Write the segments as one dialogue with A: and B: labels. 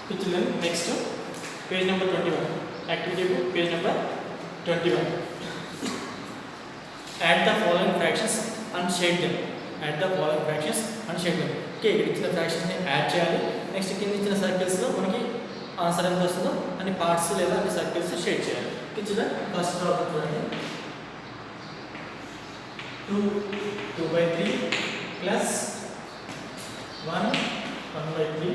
A: Okay, children, next page number 21. Activity book, page number 21. Add the following fractions and shade them. Add the following fractions and shade them. Okay, ఇక్కడ ఇచ్చిన fractions ని add చేయాలి. Next కింద ఇచ్చిన circles లో మనకి answer ఎంత వస్తుందో అన్ని పార్ట్స్ లేదా అన్ని సర్కిల్స్ షేడ్ చేయాలి. ఓకే చిల్డ్రన్, ఫస్ట్ ప్రాబ్లం చూడండి. 2/3 plus 1/3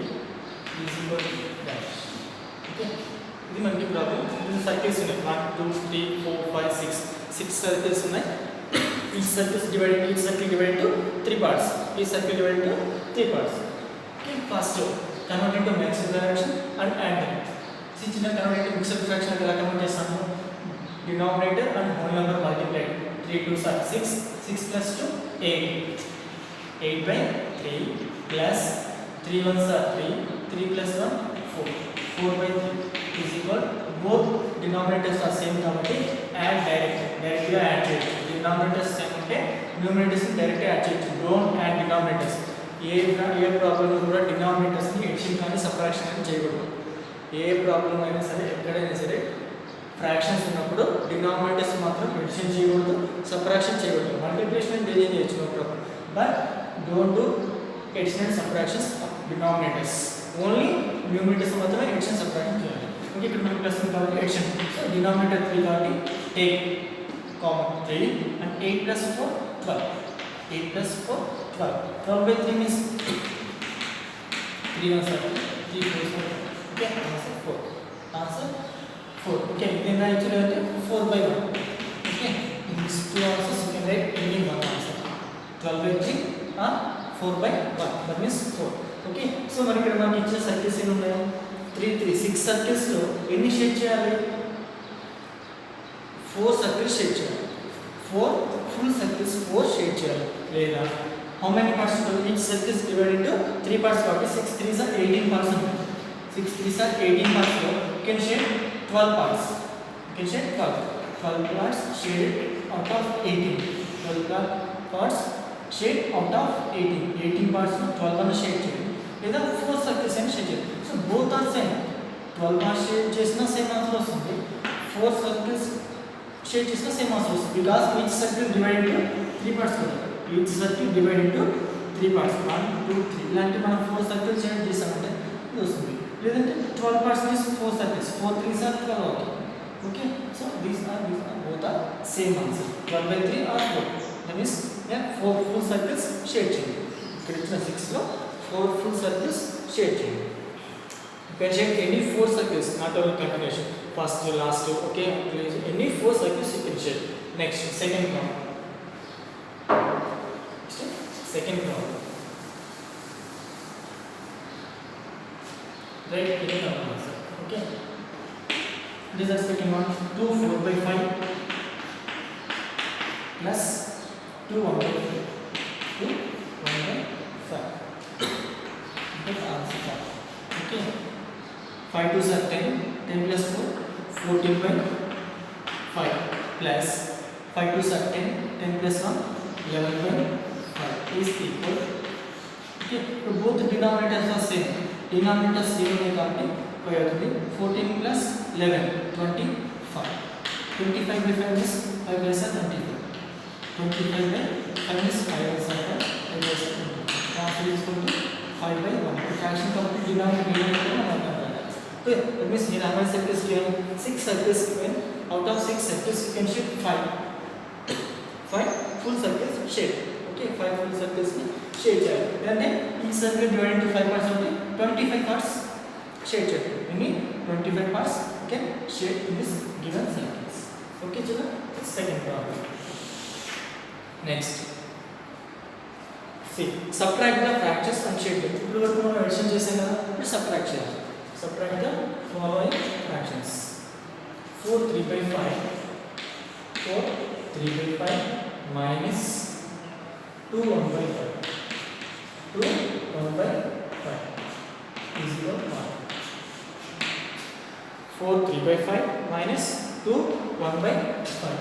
A: is equal to dash. Okay, ఇది మనకి ప్రాబ్లం. ఇది సర్కిల్స్ ఉన్నాయి 1 2 3 4 5 6 సర్కిల్స్ ఉన్నాయి. each circle divided into 3 parts. Each circle divided into 3 parts. Okay, first convert into maximum fraction and add them. See children, convert into mixed fraction ఎలా convert చేస్తాము? Denominator and whole number multiplied. 3 2s are 6, 6 plus 2 8. 8/3 plus 3 1s are 3, 3 plus 1 4. 4/3 is equal, both denominators are same కాబట్టి add directly add చేయొచ్చు. Denominators same ఉంటే numerators ని direct add చేయొచ్చు. Don't add denominators. A problem కూడా denominators ని edition కానీ subtraction కానీ చేయకూడదు. ఏ ప్రాబ్లం అయినా సరే ఎక్కడైనా సరే ఫ్రాక్షన్స్ ఉన్నప్పుడు డినామినేటర్స్ మాత్రం ఎడిషన్ చేయకూడదు, సబ్ట్రాక్షన్ చేయకూడదు. మల్టిప్లికేషన్ అండ్ డివిజన్ చేయొచ్చు no problem, but don't do addition and subtractions of denominators. Only numerators మాత్రమే ఎడిషన్ సబ్ట్రాక్షన్ చేయాలి. ఓకే, ఇక్కడ మనకి ప్లస్ కాబట్టి ఎడిషన్. సో డినామినేటర్ 3 కాబట్టి take common 3 and 8 plus 4 12. 8 plus 4 12. 12/3 means 3 1s are 3 4s are. Okay, answer 4. Answer 4. Okay, then I actually write 4/1. Okay, in these two answers you can write only one answer. 12/3 or 4/1. That means 4. Okay, so మనకి ఇక్కడ మనకి ఇచ్చిన circles ఎన్ని ఉన్నాయి? 3 3 6 circles లో ఎన్ని shade చేయాలి? 4 circles shade చేయాలి. 4 full circles 4 షేడ్ చేయాలి. లేదా how many parts to each circle is divided into 3 parts కాబట్టి 6 3s are 18 parts ఉంటాయి. 6 3s are 18 parts లో you can shade 12 parts. You can shade 12 parts shaded out of 18. 12 parts shade out of 18. 18 parts లో 12 అన్న shade చేయాలి. లేదా 4 circles అని shade చేయాలి. So both are same. 12 parts షేడ్ చేసినా సేమ్ ఆన్సర్ వస్తుంది. 4 circles షేడ్ చేసినా సేమ్ ఆన్సర్ వస్తుంది. Because each circle divide into 3 parts కదా. Each circle divide into 3 parts 1 2 3 ఇలాంటి మనం 4 సర్కిల్స్ షేడ్ చేసామంటే ఇది వస్తుంది. లేదంటే 12 parts means 4 circles 4 3s are 12 అవుతుంది. Okay, so these are both are same answer. 12/3 or 4. That means 4 full circles shade చేయండి. ఇక్కడ ఇచ్చిన 6 లో 4 full circles షేడ్ చేయండి. You can shade any 4 circles, not only continuation. First to last, okay, any 4 circles you can shade. Next, second problem. Right, getting the answer. Okay, this is second one. 2 4/5 plus 2 1/5. 2 1/5. Get the answer. Okay, 5 2s are 10. 10 plus 4 14/5 plus 5 2s are 10. 10 plus 1 11/5 is equal. Okay, so both denominators are same. Denominators same ఉన్నాయి కాబట్టి పోతుంది. 14 plus 11 25. 25/5 is 5 is 25. 25/5 is 5 is 5 is 20. Answer is equal to 5/1. Fraction complete denominator okay, that means here how many circles given? 6 circles given. Out of 6 circles you can shade 5 full circles shade. Okay, 5 full circles ni shade cheyali. Then each circle divided into 5 parts only 25 parts shade cheyali. Any 25 parts you can shade in this given circles. Okay children, second problem. Next, see, subtract the fractions and shade them. ఇప్పుడు వరకు మనం addition చేసాం కదా, ఇప్పుడు subtract చేయాలి. Subtract the following fractions. 4 3/5 4 3/5 minus 2 1/5 2 1/5 is equal to 1. 4 3/5 minus 2 1/5.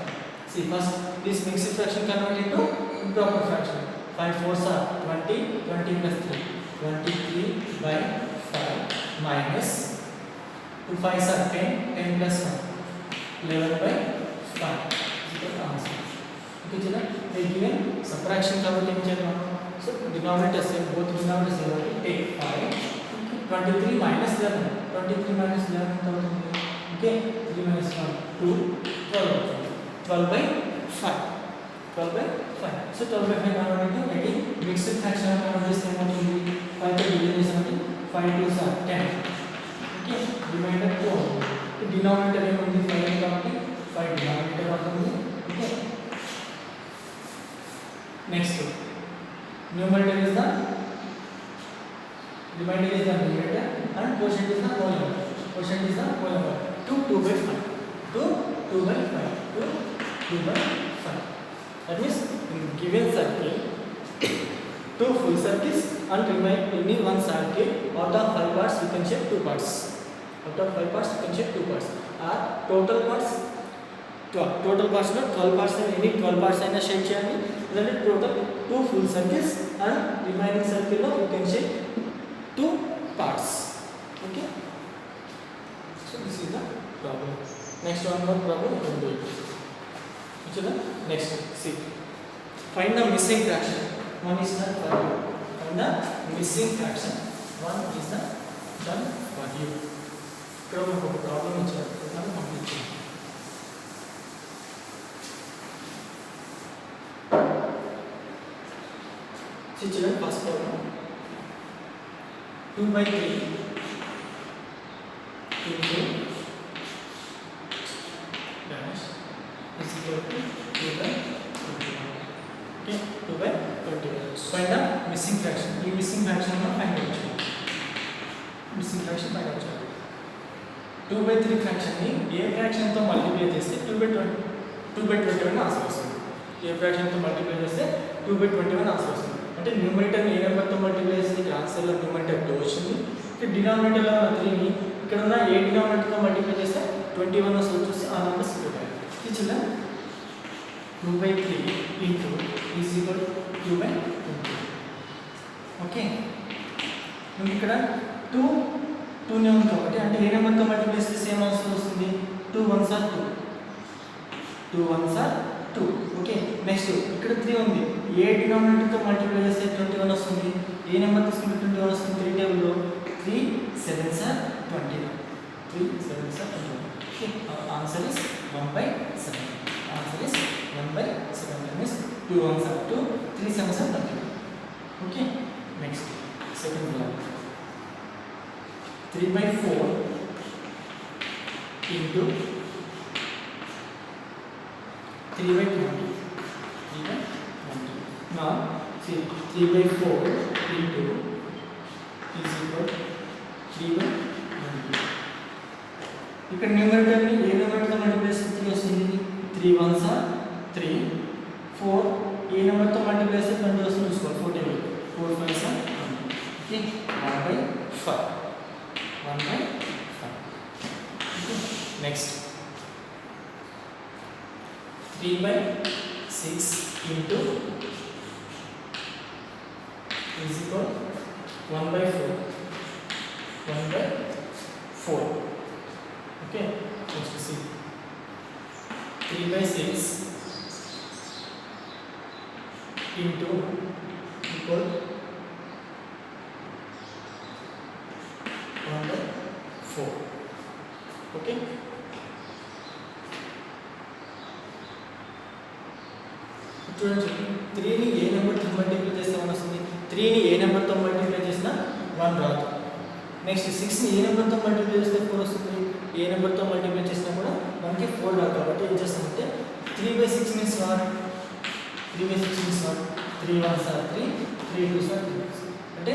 A: See, first this mixed fraction convert into improper fraction. 5 4s are 20. 20 plus 3 23/5 minus 2 5s are 10, 10 plus 1 11 by 5 is the answer. Okay children, they given subtraction కాబట్టి ఏం చేద్దాం, so denominator same, both denominators are take 5, 23 minus 11, 23 minus 11 ఎంత అవుతుంది, okay 3 minus 1 2 12 అవుతుంది, 12 by 5, 12 by 5, so 12 by 5 కాబట్టి again mixed fraction convert చేస్తే ఏమవుతుంది, 5 తో డివైడ్ చేసామంటే 5 2s are 10, okay reminder 2, denominator ఏముంది 5 కాబట్టి 5 denominator అవుతుంది, okay. Next, numerator is the remainder is the numerator and quotient is the whole number. Quotient is the whole number. 2 by 5. 2 by 5. 2 by 5. That means in given circle, 2 full circles and remain only one circle. Out of 5 parts, we can shape 2 parts. Out of 5 parts, we can shape 2 parts. Our total parts, 12. Total parts not 12 parts, any 12 parts అయినా shape చేయండి. Then total 2 full circles and remaining circle లో you can shape 2 parts. Okay. So this is the problem. Next one more problem we will do it. Okay. Next, see. Find the missing fraction. One is done for you. Find the missing fraction. One is the done for you. ఇక్కడ ఒక problem ఇచ్చారు, దాన్ని complete చేయండి. See children, first problem, 2 by 3 into dash is equal to 2 by 21. Okay, 2 by 21. Find the missing fraction. The missing fraction find out. Missing fraction find out. 2 by 3 fraction ni a fraction తో multiply చేస్తే 2 by 21 answer వస్తుంది. a fraction తో multiply చేస్తే 2 by 21 answer వస్తుంది. అంటే numerator ఏ number తో multiply చేస్తే ఇక్కడ ఆన్సర్ లో న్యూమరేటర్ 2 వచ్చింది. ఇక్కడ డినామినేటర్ లో ఉన్న 3 ని ఇక్కడ ఉన్న ఏ డినామినేటర్ తో మల్టిప్లై చేస్తే 21 వస్తుంది. చూసి ఆ నంబర్స్ పెట్టాలి. ఇచ్చిన 2 by 3 into is equal to 2 by 20. Okay, మనకి ఇక్కడ 2 నే ఉంది కాబట్టి అంటే ఏ నెంబర్ తో మల్టిప్లై చేస్తే సేమ్ ఆన్సర్ వస్తుంది. 2 1s are 2, 2 1s are 2. Okay, next ఇక్కడ 3 ఉంది. ఏ డినామినేటర్ తో మల్టిప్లై చేస్తే 21 వస్తుంది. ఏ నెంబర్ తీసుకుంటే 21 వస్తుంది. 3 టేబుల్ లో 3 7s are 21. 3 7s are 21. Okay, answer is 1/7. Answer is 1/7. That means 2 1s are 2, 3 7s are 21. Okay, next second problem, 3 by 4 into 3 by 20. 3 by 20. Now, see 3 by 4 into is equal to 3 by 20. ఇక్కడ numerator ని ఏ number తో multiply చేస్తే 3 వస్తుంది. 3 1s are 3, 4 A number తో multiply చేస్తే 20 వస్తుంది. చూసుకోవాలి. 4 table 4 5s are 20. Okay, 1/5. 1/5. Okay, next 3 by 6 into is equal 1/4. 1/4. Okay, let's see. 3 by 6 into equal 1/4. Okay. చూడండి, 3 ని ఏ నెంబర్ తో మల్టిప్లై చేస్తే 1 వస్తుంది. 3 ని ఏ నెంబర్ తో మల్టిప్లై చేసినా 1 రాదు. నెక్స్ట్ 6 ని ఏ నెంబర్ తో మల్టిప్లై చేస్తే 4 వస్తుంది. ఏ నెంబర్ తో మల్టిప్లై చేసినా కూడా మనకి 4 రాదు. కాబట్టి ఏం చేస్తామంటే 3 by 6 means what, 3 by 6 means what, 3 1s are 3, 3 2s are 3. అంటే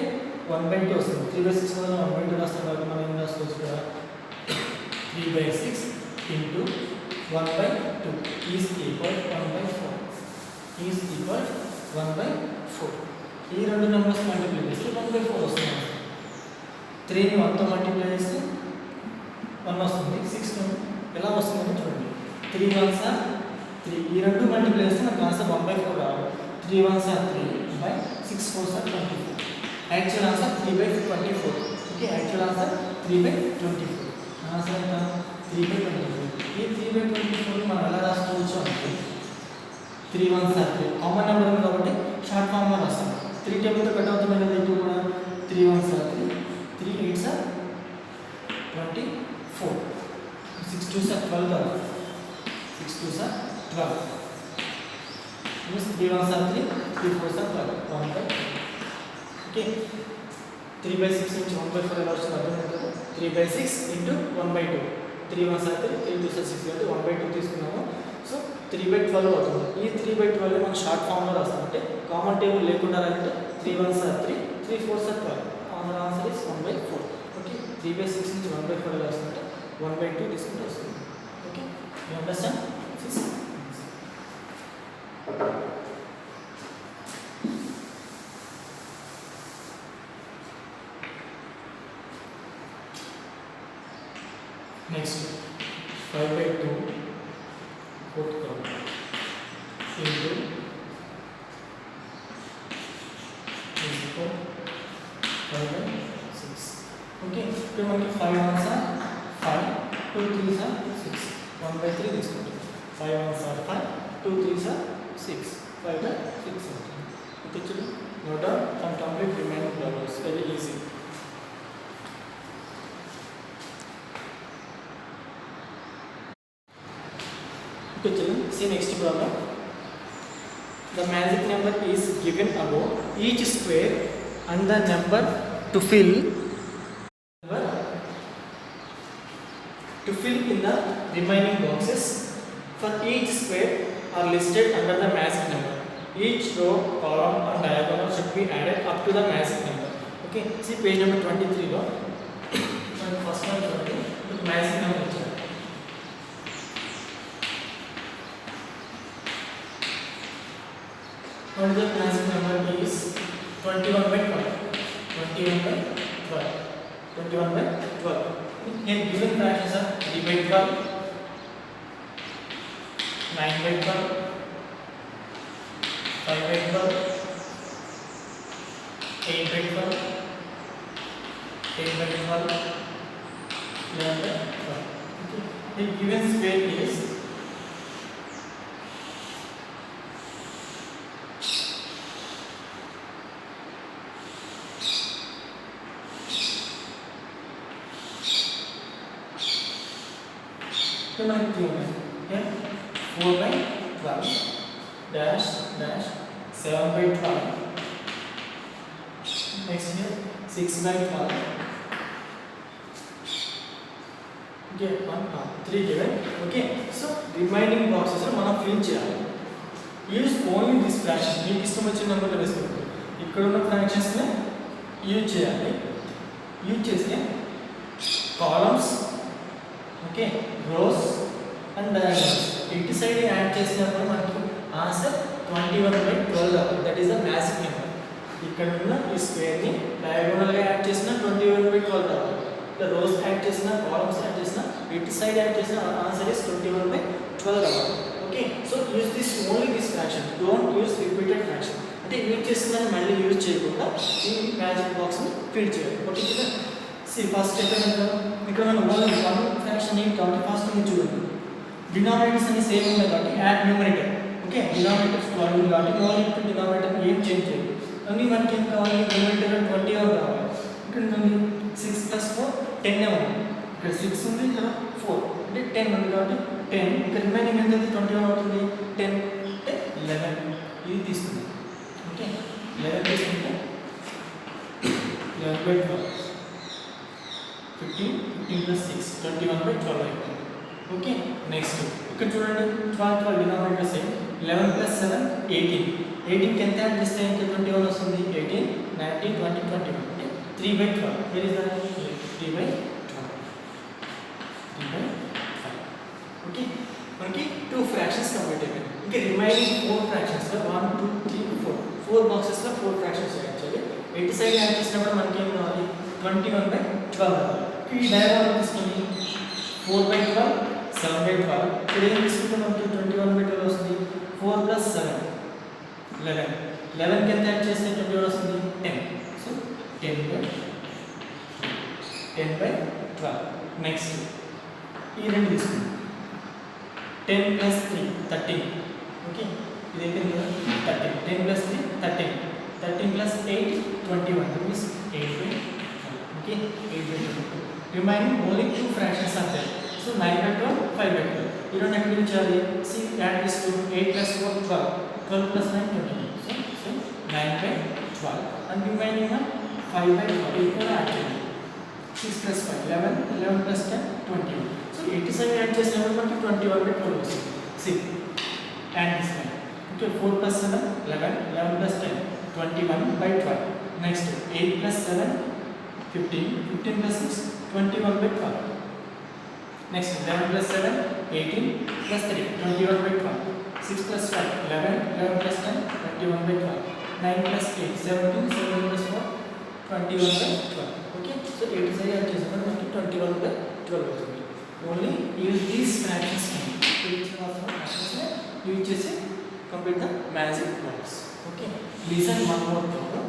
A: 1/2 వస్తుంది. 3 by 6 వల్ల 1/2 రాస్తాం కాబట్టి మనం ఏం రాసుకోవచ్చు కదా, 3 by 6 into 1/2 is equal 1/4. is equal 1/4. ఈ రెండు నెంబర్స్ మల్టిప్లై చేస్తే 1/4 వస్తుంది. 3 ని 1 తో మల్టిప్లై చేస్తే 1 వస్తుంది. 6 ని ఎలా వస్తుందని చూడండి. 3 1s are 3, ఈ రెండు మల్టిప్లై చేస్తే మనకు ఆన్సర్ 1/4 రావాలి. 3 1s are 3 by 6 4s are 24. Actual answer 3/24. Okay, actual answer 3/24. Answer ఎంత 3/24. ఈ 3/24 మనం ఎలా రాసుకోవచ్చు అంటే 3 1s are 3 కామన్ నెంబర్ ఉంది కాబట్టి షార్ట్ ఫామ్ లో రాస్తాం. 3 టేబుల్తో కట్ అవుతుంది కదా ఇది కూడా 3 1s are 3 3 8s are 24 6 2s are 12 కదా 6 2s are 12 means 3 1s are 3 3 4s are 12 1 by okay 3/6 into 1/4 ఎలా వస్తుంది అర్థమవుతుంది 3/6 into 1/2 3 1s are 3 3 2s are 6 అంటే 1/2 తీసుకున్నాము. సో 3/12 అవుతుంది. ఈ 3/12 మనం షార్ట్ ఫామ్ లో రాస్తాం అంటే కామన్ టేబుల్ లేకుండా రాయాలంటే 3 1s are 3 3 4s are 12 our answer is 1/4. Okay 3/6 నుంచి 1/4 ఎలా వస్తుందంటే 1/2 తీసుకుంటే వస్తుంది. Okay you understand this next 5/2 fourth column into is equal 5/6. okay ఇక్కడ మనకి 5 1s are 5 2 3s are 6 1/3 తీసుకుంటాం 5 1s are 5 2 3s are 6 5/6 అవుతుంది. ఓకే చూడు note down some complete remaining problems very easy. Okay children, see next problem. The magic number is given above. Each square and the number to fill in the remaining boxes for each square are listed under the magic number. Each row, column and diagonal should be added up to the magic number. Okay, see page number 23 lo first one chudandi magic number ichcharu. What is the magic number is 21/12. 21/12. Here given fractions are 3/12, 9/12, 5/12, 8/12, 10/12, 11/12. The given square is మనకి okay 4/12 dash 7/12 next 6/12 okay 3 given. Okay so remaining boxes మనం fill చేయాలి. Use only this fraction మీకు ఇష్టం వచ్చిన నెంబర్లో వేసుకోండి. ఇక్కడ ఉన్న ఫ్రాక్షన్స్ని యూజ్ చేయాలి. యూజ్ చేస్తే columns okay rows and diagonals ఇటు సైడ్ యాడ్ చేసినప్పుడు మనకి answer 21/12 that is the magic number. ఇక్కడ ఉన్న ఈ స్క్వేర్ని డయాగోనల్గా యాడ్ చేసిన 21/12 రావాలి. ఇక్కడ రోస్ యాడ్ చేసిన కాలమ్స్ యాడ్ చేసిన ఇటు సైడ్ యాడ్ చేసిన ఆన్సర్ ఇస్ 21/12 రావాలి. Okay so use this only this fraction don't use repeated fraction అంటే యూజ్ చేసిందని మళ్ళీ యూజ్ చేయకుండా ఈ మ్యాజిక్ బాక్స్ని ఫిల్ చేయాలి. ఓకే సి ఫస్ట్ ఇక్కడ మనం ఓన్లీ వన్ ఫ్రాక్షన్ ఏం కాబట్టి ఫస్ట్ మీరు చూడండి డినామినేటర్స్ అన్ని సేమ్ ఉన్నాయి కాబట్టి యాడ్ న్యూమరేటర్ ఓకే డినామినేటర్స్ 12 కాబట్టి ఓన్లీ ఇప్పుడు డినామినేటర్ ఏం చేంజ్ చేయాలి కానీ మనకి ఏం కావాలి న్యూమరేటర్ 21 కావాలి. ఇక్కడ ఉంది 6 + 4 10 ఉంది. ఇక్కడ 6 ఉంది ఇక్కడ 4 అంటే 10 ఉంది కాబట్టి 10 ఇక్కడ రిమైనింగ్ ఎంత 21 అవుతుంది 10 అంటే 11 ఇది తీసుకుందాం. ఓకే 11 తీసుకుంటే 11/12 15 + 6 21/12 అయిపోయింది. ఓకే నెక్స్ట్ ఇక్కడ చూడండి 12 డినామినేటర్ సేమ్ 11 + 7 18 18కి ఎంత యాడ్ చేస్తే ఇంకా 21 వస్తుంది 18 19 20 21 అంటే 3/12 వేర్ ఇస్ దట్ 3/12 ఓకే మనకి 2 ఫ్రాక్షన్స్ కంప్లీట్ అయిపోయాయి. ఇంకా రిమైనింగ్ 4 ఫ్రాక్షన్స్లో 1 2 3 4 బాక్సెస్లో 4 ఫ్రాక్షన్స్ యాడ్ చేయాలి. ఎటు సైడ్ యాడ్ చేసినప్పుడు మనకి ఏం కావాలి 21/12 రావాలి. ఈ డయాగ్రామ్ తీసుకొని 4/12 7/12 ఇక్కడ ఏం తీసుకుంటే మనకి 21/12 వస్తుంది 4 + 7 11 11కి ఎంత యాడ్ చేస్తే 21 వస్తుంది 10 సో 10/12 10/12. నెక్స్ట్ ఈ రెండు తీసుకుందాం. 10 + 3 13. ఓకే, ఇది అయిపోయింది కదా. 13 10 + 3 13 13 + 8 21 means 8/12. Okay, 8/12. Remaining only 2 fractions are there. So 9/12 5/12. ఈ రెండు ఎక్కడ ఉంచాలి? See, add this to 8 + 4 12 12 + 9 22. So 9/12 and remaining 5/12 ఇక్కడ యాడ్ చేయాలి. 6 + 5 11 11 + 10 21. So 87 యాడ్ చేసినప్పుడు మనకి 21/12 వస్తుంది. See, add this one. Okay, 4 + 7 11 11 + 10 21/12. Next 8 + 7 15 15 + 6 21/12. Next 11 + 7 18 + 3 21/12. 6 + 5 11 11 + 10 21/12. 9 + 8 17 17 + 4 21/12. Okay, so 87 add చేసినప్పుడు మనకి 21/12 వస్తుంది. Only use these fractions use చేసి complete the magic box. Okay, listen one more problem.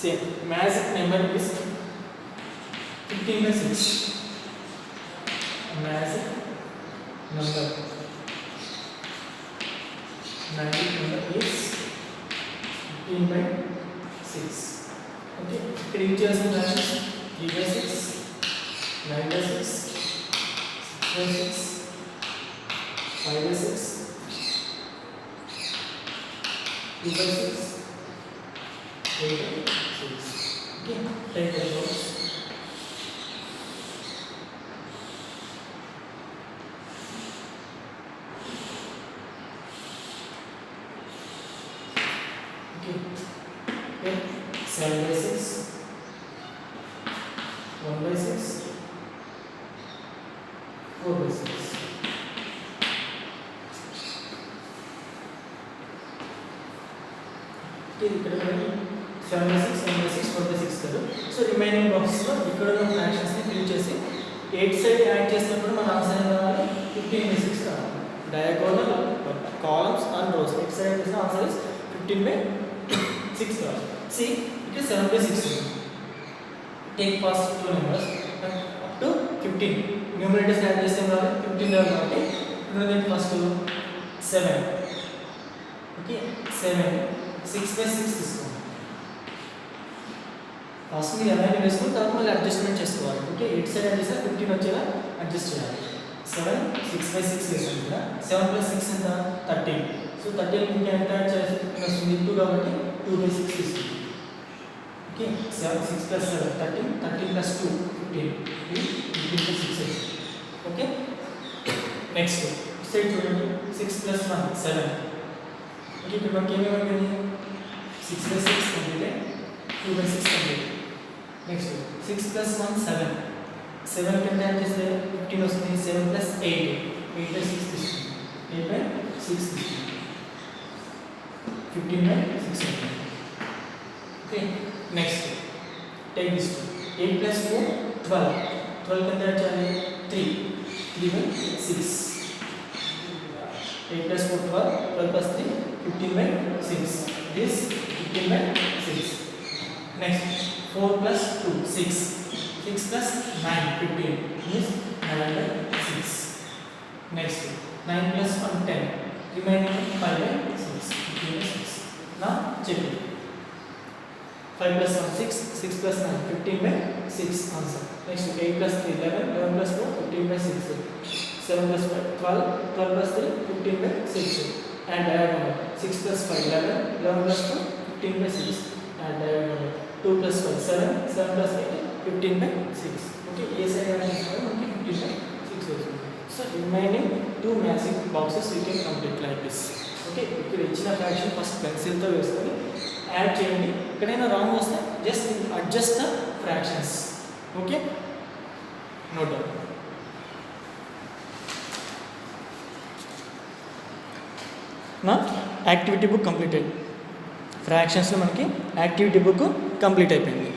A: Say magic number is 15/6. Magic number is 15/6. Okay, ఇక్కడ use చేసిన fractions 3/6 9/6 6/6 5/6 2/6 8/6. Okay, take the box. Okay, 7/6 1/6 4/6. ఇక్కడ 7/6 1/6 4/6 కదా. So remaining బాక్స్లో ఇక్కడ ఉన్న ఫ్రాక్షన్స్ని fill చేసి 8 side add చేసినప్పుడు మన ఆన్సర్ ఏం రావాలి? 15/6 రావాలి. Diagonal columns and rows 8 side చేసిన ఆన్సర్ ఇస్ 15/6 రావాలి. సి ఇక్కడ 7/6 ఉంది. Take first 2 numbers up to 15. Numerators add చేస్తే రావాలి 15 రావాలి. కాబట్టి ఇప్పుడు ఫస్ట్ 7. ఓకే, 7 6/6 తీసుకోండి. ఫస్ట్ మీరు ఎలా వేసుకుని తర్వాత మళ్ళీ అడ్జస్ట్మెంట్ చేసుకోవాలి. ఓకే, 8 సైడ్ యాడ్ చేస్తే 15 వచ్చేలా అడ్జస్ట్ చేయాలి. 7 6/6 వేసాను కదా. 7 + 6 ఎంత? 13. సో 13 ఇంకా ఎంత యాడ్ చేయాలి? వస్తుంది 2 కాబట్టి 2/6 తీసుకోండి. ఓకే, 6 + 7 13 13 + 2 15 15/6. ఓకే, నెక్స్ట్ సైడ్ చూడండి. 6 + 1 7. ఓకే, ఇప్పుడు మనకి ఏమేమి 6/6 కంప్లీట్ 2/6 కంప్లీట్. నెక్స్ట్ 6 + 1 7 7 కింద యాడ్ చేస్తే 15 వస్తుంది. 7 + 8 8/6 తీసుకోండి. 8/6 తీసుకోండి. 15/6 అవుతుంది. ఓకే, నెక్స్ట్ టేక్ దిస్ 8 + 4 12 12 కింద యాడ్ చేయాలి 3 3/6. 8 + 4 12 12 + 3 15/6. This 15/6. Next 4 + 2 6 6 + 9 15 means 9/6. Next 9 + 1 10 remaining 5/6 15/6. Now check it. 5 + 1 6 6 + 9 15/6 answer. Next 8 + 3 11 11 + 4 15/6. 7 + 5 12 12 + 3 15/6. And diagonal 6 + 5 11 11 + 4 15/6. And diagonal 2 + 5 7 7 + 8 15/6. Okay, A side అంటే మనకి 15/6 వస్తుంది. So remaining 2 magic boxes you can complete like this. Okay, ఇక్కడ ఇచ్చిన fraction first పెన్సిల్తో వేసుకొని add చేయండి. ఎక్కడైనా wrong వస్తే just adjust the fractions. Okay, note down. నా యాక్టివిటీ బుక్ కంప్లీటెడ్. ఫ్రాక్షన్స్లో మనకి యాక్టివిటీ బుక్ కంప్లీట్ అయిపోయింది.